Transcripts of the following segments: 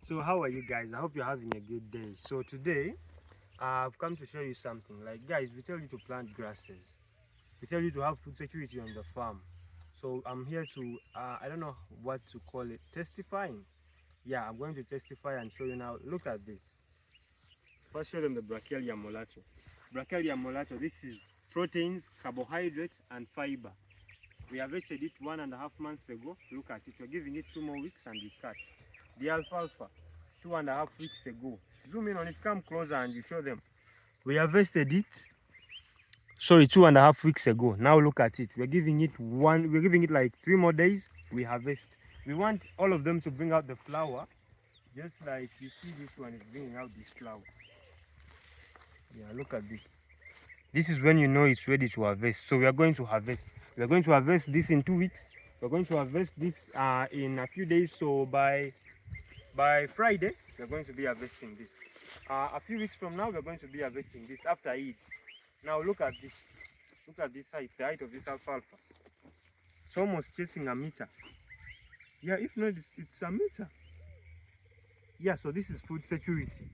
So how are you guys? I hope you're having a good day. So today I've come to show you something. Like guys, we tell you to plant grasses. We tell you to have food security on the farm. So I'm here to I don't know what to call it, testifying. Yeah, I'm going to testify and show you now. Look at this. First show them the brachialia molato. Brachialia molato, this is proteins, carbohydrates and fiber. We harvested it 1.5 months ago. Look at it. We're giving it 2 more weeks and we cut. The alfalfa, 2.5 weeks ago. Zoom in on it, come closer and you show them. We harvested it, sorry, 2.5 weeks ago. Now look at it. We're giving it like 3 more days. We harvest. We want all of them to bring out the flower. Just like you see this one is bringing out this flower. Yeah, look at this. This is when you know it's ready to harvest. So we are going to harvest. We are going to harvest this in 2 weeks. We're going to harvest this in a few days. So by Friday, we're going to be harvesting this. A few weeks from now, we're going to be harvesting this after Eid. Now look at this. Look at this height, the height of this alfalfa. It's almost chasing a meter. Yeah, if not, it's a meter. Yeah, so this is food security.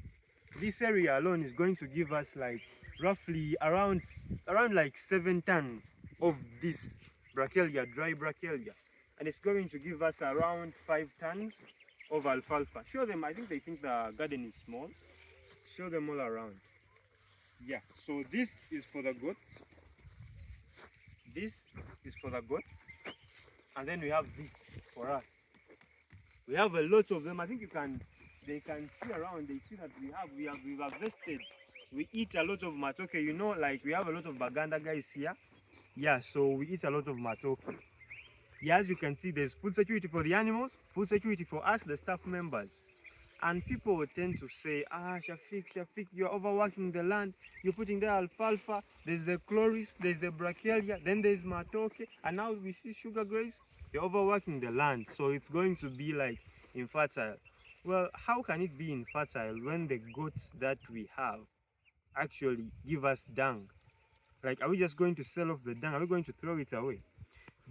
This area alone is going to give us like roughly around like 7 tons of this brachialia, dry brachialia, and it's going to give us around 5 tons of alfalfa. Show them. I think they think the garden is small. Show them all around. Yeah, so this is for the goats. This is for the goats, and then we have this for us. We have a lot of them. I think they can see around. They see that we've harvested. We eat a lot of matoke. You know, like we have a lot of Baganda guys here. Yeah, so we eat a lot of matoke. Yeah, as you can see, there's food security for the animals, food security for us, the staff members. And people will tend to say, Shafiq, you're overworking the land. You're putting the alfalfa. There's the chloris, there's the brachialia, then there's matoke, and now we see sugar grapes. You're overworking the land, so it's going to be like infertile. Well, how can it be infertile when the goats that we have actually give us dung? Like, are we just going to sell off the dung? Are we going to throw it away?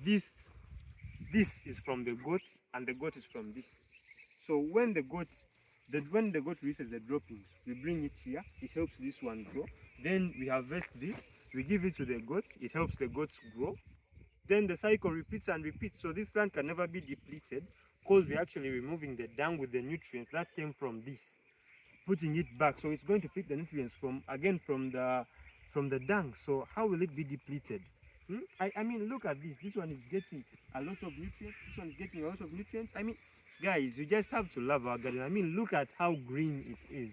This is from the goat, and the goat is from this. So when the goat releases the droppings, we bring it here. It helps this one grow. Then we harvest this. We give it to the goats. It helps the goats grow. Then the cycle repeats and repeats. So this land can never be depleted because we're actually removing the dung with the nutrients that came from this, putting it back. So it's going to pick the nutrients from the dung. So how will it be depleted? I mean, look at this. This one is getting a lot of nutrients. This one is getting a lot of nutrients. I mean, guys, you just have to love our garden. I mean, look at how green it is.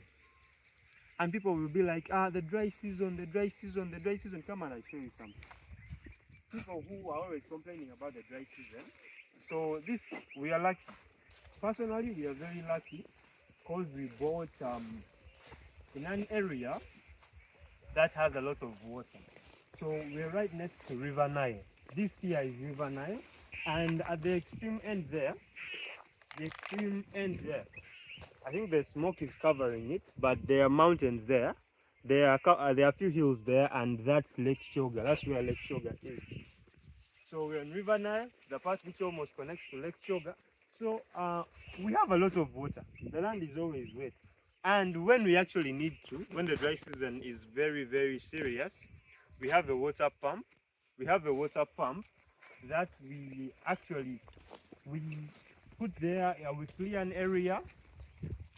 And people will be like, the dry season, the dry season, the dry season. Come on, I'll show you something. People who are always complaining about the dry season. So this, we are lucky. Personally, we are very lucky because we bought in an area that has a lot of water. So we're right next to River Nile. This here is River Nile, and at the extreme end there, I think the smoke is covering it, but there are mountains there. There are a few hills there, and that's Lake Choga. That's where Lake Choga is. So we're on River Nile, the part which almost connects to Lake Choga. So we have a lot of water. The land is always wet. And when we actually need to, when the dry season is very, very serious, we have a water pump. We have a water pump that we put there. We clear an area.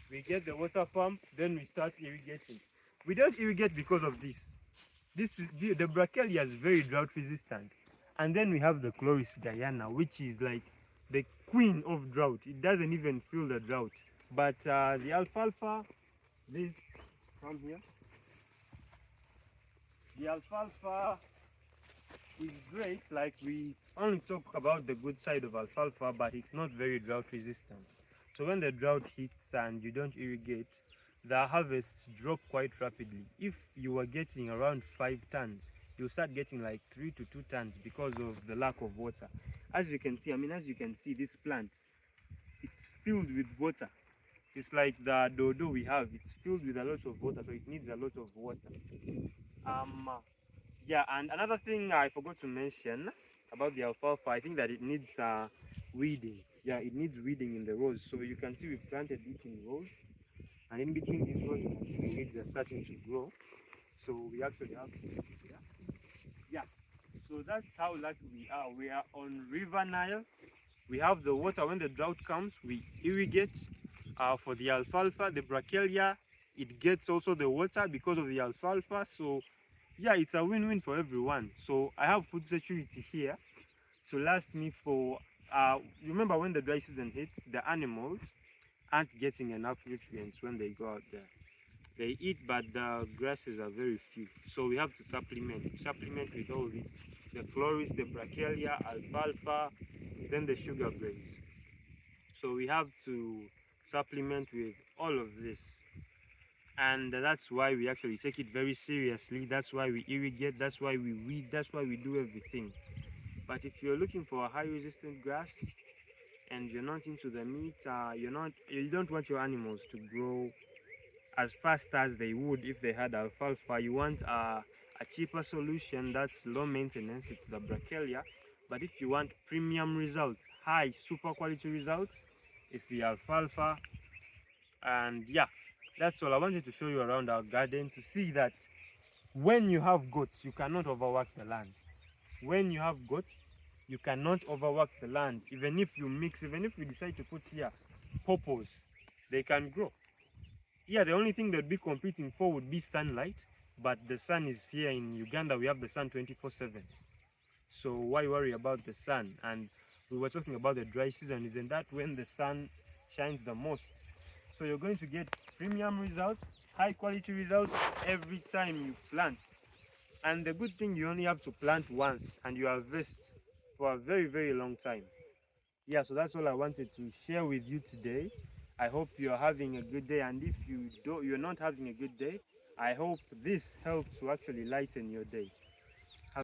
We get the water pump, then we start irrigating. We don't irrigate because of this. The brachialia is very drought resistant. And then we have the chloris Diana, which is like the queen of drought. It doesn't even feel the drought. But the alfalfa, this, come here. The alfalfa is great. Like, we only talk about the good side of alfalfa, but it's not very drought resistant. So when the drought hits and you don't irrigate, the harvests drop quite rapidly. If you were getting around 5 tons, you'll start getting like 3 to 2 tons because of the lack of water. As you can see, this plant, it's filled with water. It's like the dodo we have. It's filled with a lot of water, so it needs a lot of water. Yeah, and another thing I forgot to mention about the alfalfa, I think that it needs weeding. Yeah, it needs weeding in the rows. So you can see we planted it in rows, and in between these rows you can see the weeds are starting to grow. So we actually have yeah. Yeah. So that's how lucky we are. We are on River Nile. We have the water. When the drought comes, we irrigate. For the alfalfa, the brachialia, it gets also the water because of the alfalfa. So yeah, it's a win-win for everyone. So I have food security here to last me for remember when the dry season hits, the animals aren't getting enough nutrients when they go out there. They eat, but the grasses are very few. So we have to supplement with all these, the chloris, the brachialia, alfalfa, then the sugar grains. So we have to supplement with all of this. And that's why we actually take it very seriously. That's why we irrigate, that's why we weed, that's why we do everything. But if you're looking for a high resistant grass and you're not into the meat, you don't want your animals to grow as fast as they would if they had alfalfa. You want a cheaper solution that's low maintenance, it's the brachialia. But if you want premium results, high super quality results, it's the alfalfa. And yeah, that's all. I wanted to show you around our garden to see that when you have goats, you cannot overwork the land. When you have goats, you cannot overwork the land. Even if you mix, even if you decide to put here purples, they can grow. Yeah, the only thing they'd be competing for would be sunlight, but the sun is here in Uganda. We have the sun 24/7. So why worry about the sun? And we were talking about the dry season. Isn't that when the sun shines the most? So you're going to get premium results, high quality results every time you plant. And the good thing, you only have to plant once and you harvest for a very, very long time. Yeah, so that's all I wanted to share with you today. I hope you're having a good day, and if you're not having a good day, I hope this helps to actually lighten your day.